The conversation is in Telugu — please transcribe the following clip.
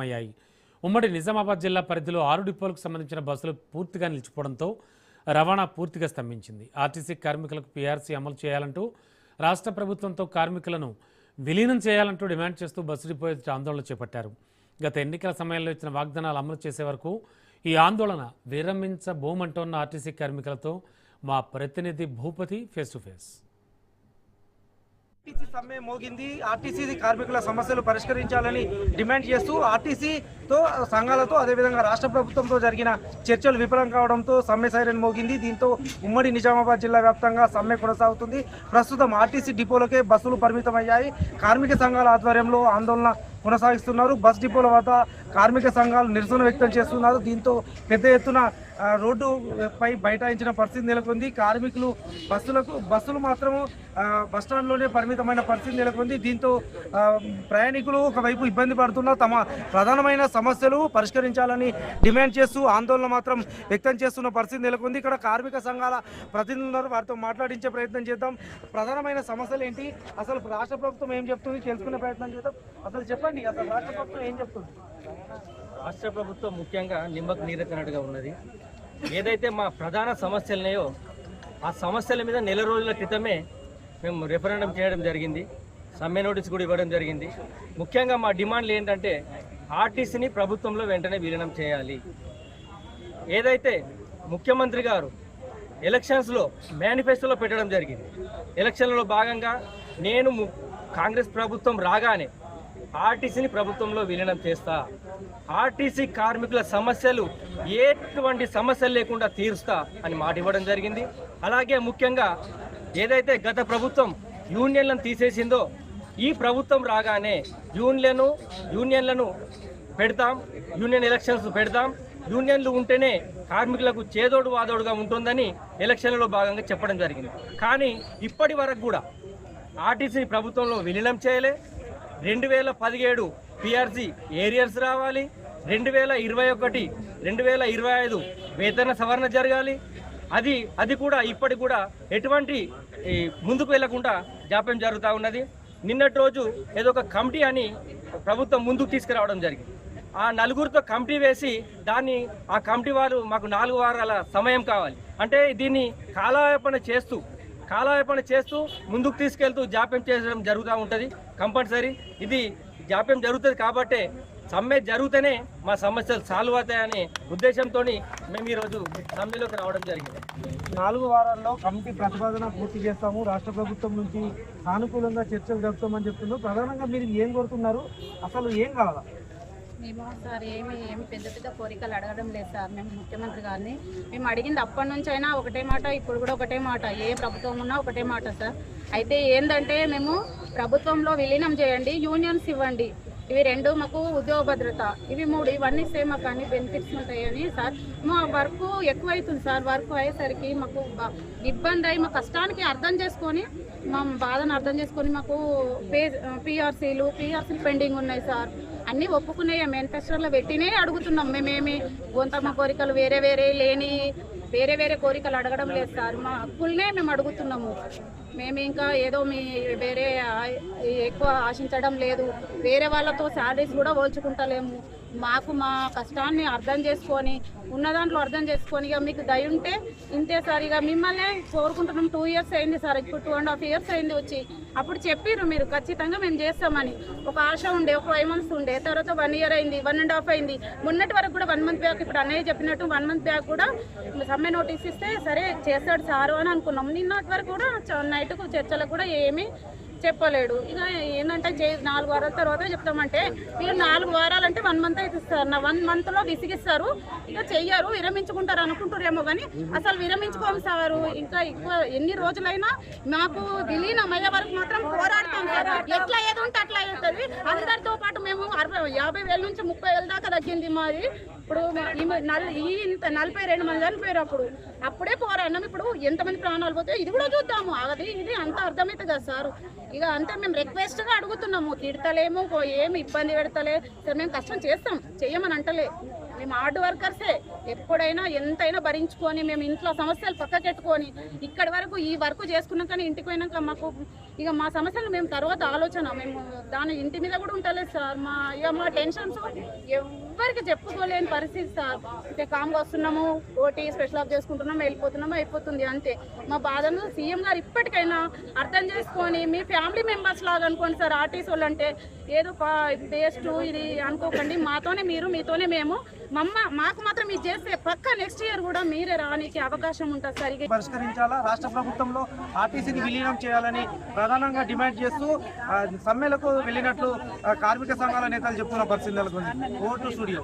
అయ్యాయి. ఉమ్మడి నిజామాబాద్ జిల్లా పరిధిలో 6 డిపోలకు సంబంధించిన బస్సులు పూర్తిగా నిలిచిపోవడంతో రవాణా పూర్తిగా స్తంభించింది. ఆర్టీసీ కార్మికులకు పీఆర్సీ అమలు చేయాలంటూ రాష్ట్ర ప్రభుత్వంతో కార్మికులను విలీనం చేయాలంటూ డిమాండ్ చేస్తూ బస్సు డిపో ఎదుట ఆందోళన చేపట్టారు. గత ఎన్నికల సమయంలో ఇచ్చిన వాగ్దానాలు అమలు చేసే వరకు ఈ ఆందోళన విరమించబోమంటోన్న ఆర్టీసీ కార్మికులతో మా ప్రతినిధి Bhupathi face to face. RTC సమ్మె మోగింది. ఆర్టీసీ కార్మికుల సమస్యలు పరిష్కరించాలని డిమాండ్ చేస్తూ ఆర్టీసీతో సంఘాలతో అదేవిధంగా రాష్ట్ర ప్రభుత్వంతో జరిగిన చర్చలు విఫలం కావడంతో సమ్మె సైరన్ మోగింది. దీంతో ఉమ్మడి నిజామాబాద్ జిల్లా వ్యాప్తంగా సమ్మె కొనసాగుతుంది. ప్రస్తుతం ఆర్టీసీ డిపోలకే బస్సులు పరిమితమయ్యాయి. కార్మిక సంఘాల ఆధ్వర్యంలో ఆందోళన కొనసాగిస్తున్నారు. బస్ డిపోల వద్ద కార్మిక సంఘాలు నిరసన వ్యక్తం చేస్తున్నారు. దీంతో పెద్ద ఎత్తున రోడ్డుపై బైఠాయించిన పరిస్థితి నెలకొంది. కార్మికులు బస్సులు మాత్రము బస్టాండ్లోనే పరిమితమైన పరిస్థితి నెలకొంది. దీంతో ప్రయాణికులు ఒకవైపు ఇబ్బంది పడుతున్న తమ ప్రధానమైన సమస్యలు పరిష్కరించాలని డిమాండ్ చేస్తూ ఆందోళన మాత్రం వ్యక్తం చేస్తున్న పరిస్థితి నెలకొంది. ఇక్కడ కార్మిక సంఘాల ప్రతినిధులు ఉన్నారు, వారితో మాట్లాడించే ప్రయత్నం చేద్దాం. ప్రధానమైన సమస్యలు ఏంటి, అసలు రాష్ట్ర ప్రభుత్వం ఏం చెప్తుంది తెలుసుకునే ప్రయత్నం చేద్దాం. అసలు చెప్పండి, అసలు రాష్ట్ర ప్రభుత్వం ఏం చెప్తుంది? రాష్ట్ర ప్రభుత్వం ముఖ్యంగా నిమ్మకు నీరెత్తినట్టుగా ఉన్నది. ఏదైతే మా ప్రధాన సమస్యలున్నాయో ఆ సమస్యల మీద నెల రోజుల క్రితమే మేము రెఫరెండం చేయడం జరిగింది, సమ్మె నోటీస్ కూడా ఇవ్వడం జరిగింది. ముఖ్యంగా మా డిమాండ్లు ఏంటంటే ఆర్టీసీని ప్రభుత్వంలో వెంటనే విలీనం చేయాలి. ఏదైతే ముఖ్యమంత్రి గారు ఎలక్షన్స్లో మేనిఫెస్టోలో పెట్టడం జరిగింది, ఎలక్షన్లలో భాగంగా నేను కాంగ్రెస్ ప్రభుత్వం రాగానే ఆర్టీసీని ప్రభుత్వంలో విలీనం చేస్తా, ఆర్టీసీ కార్మికుల సమస్యలు ఎటువంటి సమస్యలు లేకుండా తీరుస్తా అని మాట ఇవ్వడం జరిగింది. అలాగే ముఖ్యంగా ఏదైతే గత ప్రభుత్వం యూనియన్లను తీసేసిందో ఈ ప్రభుత్వం రాగానే యూనియన్లను పెడతాం, యూనియన్ ఎలక్షన్స్ పెడతాం, యూనియన్లు ఉంటేనే కార్మికులకు చేదోడు వాదోడుగా ఉంటుందని ఎలక్షన్లలో భాగంగా చెప్పడం జరిగింది. కానీ ఇప్పటి వరకు కూడా ఆర్టీసీ ప్రభుత్వంలో విలీనం చేయలే. 2017 పీఆర్సీ ఏరియర్స్ రావాలి, 2021 2025 వేతన సవరణ జరగాలి. అది కూడా ఇప్పటికి కూడా ఎటువంటి ముందుకు వెళ్లకుండా జాప్యం జరుగుతూ ఉన్నది. నిన్నటి రోజు ఏదో ఒక కమిటీ అని ప్రభుత్వం ముందుకు తీసుకురావడం జరిగింది. ఆ నలుగురితో కమిటీ వేసి ఆ కమిటీ వారు మాకు 4 వారాల సమయం కావాలి అంటే దీన్ని కాలయాపన చేస్తూ ముందుకు తీసుకెళ్తూ జాప్యం చేయడం జరుగుతూ ఉంటుంది. కంపల్సరీ ఇది జాప్యం జరుగుతుంది కాబట్టి సమ్మె జరుగుతూనే మా సమస్యలు సాల్వ్ అవుతాయనే ఉద్దేశంతో మేము ఈరోజు సమ్మెలోకి రావడం జరిగింది. 4 వారాల్లో కమిటీ ప్రతిపాదన పూర్తి చేస్తాము, రాష్ట్ర ప్రభుత్వం నుంచి సానుకూలంగా చర్చలు జరుపుతామని చెప్తున్నారు. ప్రధానంగా మీరు ఏం కోరుతున్నారు, అసలు ఏం కావాలా? మేము సార్ ఏమి పెద్ద కోరికలు అడగడం లేదు సార్. మేము ముఖ్యమంత్రి గారిని మేము అడిగింది అప్పటి నుంచి అయినా ఒకటే మాట, ఇప్పుడు కూడా ఒకటే మాట, ఏ ప్రభుత్వం ఉన్నా ఒకటే మాట సార్. అయితే ఏంటంటే మేము ప్రభుత్వంలో విలీనం చేయండి, యూనియన్స్ ఇవ్వండి, ఇవి 2 మాకు ఉద్యోగ భద్రత, ఇవి 3 ఇవన్నీ ఇస్తే మాకు అన్ని బెనిఫిట్స్ ఉంటాయని సార్. మా వర్క్ ఎక్కువ అవుతుంది సార్. వర్క్ అయ్యేసరికి మాకు ఇబ్బంది అయ్యి మా కష్టానికి అర్థం చేసుకొని, మా బాధను అర్థం చేసుకొని మాకు పీఆర్సీలు పెండింగ్ ఉన్నాయి సార్. అన్నీ ఒప్పుకునే మేనిఫెస్టోలో పెట్టినే అడుగుతున్నాం. మేమేమి గొంతమ్మ కోరికలు వేరే కోరికలు అడగడం లేదు సార్. మా హక్కులనే మేము అడుగుతున్నాము. మేము ఇంకా ఏదో వేరే ఎక్కువ ఆశించడం లేదు. వేరే వాళ్ళతో శాలరీస్ కూడా పోల్చుకుంటలేము. మాకు మా కష్టాన్ని అర్థం చేసుకొని ఉన్న దాంట్లో అర్థం చేసుకొని ఇక మీకు దయ ఉంటే ఇంతే సార్. ఇక మిమ్మల్ని కోరుకుంటున్నాం. 2 ఇయర్స్ అయింది సార్, ఇప్పుడు 2.5 ఇయర్స్ అయింది వచ్చి. అప్పుడు చెప్పిర్రు మీరు ఖచ్చితంగా మేము చేస్తామని, ఒక ఆశ ఉండే, ఒక 5 months ఉండే. తర్వాత 1 year అయింది, 1.5 అయింది. మొన్నటి వరకు కూడా 1 month బ్యాక్, ఇప్పుడు అన్నయ్య చెప్పినట్టు 1 month బ్యాక్ కూడా సమ్మె నోటీస్ ఇస్తే సరే చేస్తాడు సారు అని అనుకున్నాం. నిన్నటి వరకు కూడా నైట్కు చర్చలకు కూడా ఏమీ చెప్పలేడు. ఇక ఏంటంటే 4 వారాల తర్వాత చెప్తామంటే మీరు 4 వారాలంటే 1 month అయితే ఇస్తారు. 1 monthలో విసిగిస్తారు, ఇక చెయ్యరు, విరమించుకుంటారు అనుకుంటారేమో. కానీ అసలు విరమించుకోము సారు. ఇంకా ఎన్ని రోజులైనా మాకు విలీనం అయ్యే వరకు మాత్రం పోరాడతాం సార్. ఎట్లా ఏదో ఉంటే అట్లా అవుతుంది. అందరితో పాటు మేము 50,000 నుంచి 30,000 దాకా తగ్గింది మాది. ఇప్పుడు 42 మంది చనిపోయారు. అప్పుడే పోరాడినాం. ఇప్పుడు ఎంతమంది ప్రాణాలు పోతే ఇది కూడా చూద్దాము. ఇది అంత అర్థమవుతుంది కదా సార్. ఇక అంతే మేము రిక్వెస్ట్గా అడుగుతున్నాము. తిడతలేము, ఏమి ఇబ్బంది పెడతలే సార్. మేము కష్టం చేస్తాం, చెయ్యమని అంటలే. మేము హార్డ్ వర్కర్సే. ఎప్పుడైనా ఎంతైనా భరించుకొని మేము ఇంట్లో సమస్యలు పక్కకెట్టుకొని ఇక్కడి వరకు ఈ వర్క్ చేసుకున్నాక ఇంటికి పోయినాక మాకు ఇక మా సమస్యలు మేము తర్వాత ఆలోచన మేము దాని ఇంటి మీద కూడా ఉంటలేదు సార్. మా టెన్షన్స్ ఎవరికి చెప్పుకోలేని పరిస్థితి సార్. అంటే కామ్గా వస్తున్నాము, ఓటీ స్పెషల్ ఆఫ్ చేసుకుంటున్నాము, వెళ్ళిపోతున్నాము, అయిపోతుంది అంతే. మా బాధను సీఎం గారు ఇప్పటికైనా అర్థం చేసుకొని మీ ఫ్యామిలీ మెంబర్స్ లాగా అనుకోండి సార్. ఆర్టీసీ వాళ్ళు అంటే ఏదో బేస్ట్ ఇది అనుకోకండి, మాతోనే మీరు మీతోనే మేము. మాకు మాత్రం ఇది చేస్తే పక్క నెక్స్ట్ ఇయర్ కూడా మీరే రానికి అవకాశం ఉంటుంది సార్. పరిష్కరించాలా, రాష్ట్ర ప్రభుత్వంలో ఆర్టీసీని విలీనం చేయాలని ప్రధానంగా డిమాండ్ చేస్తూ సమ్మెలకు వెళ్ళినట్లు కార్మిక సంఘాల నేతలు చెప్తున్న పరిస్థితి నెలకొంది. Vote studio.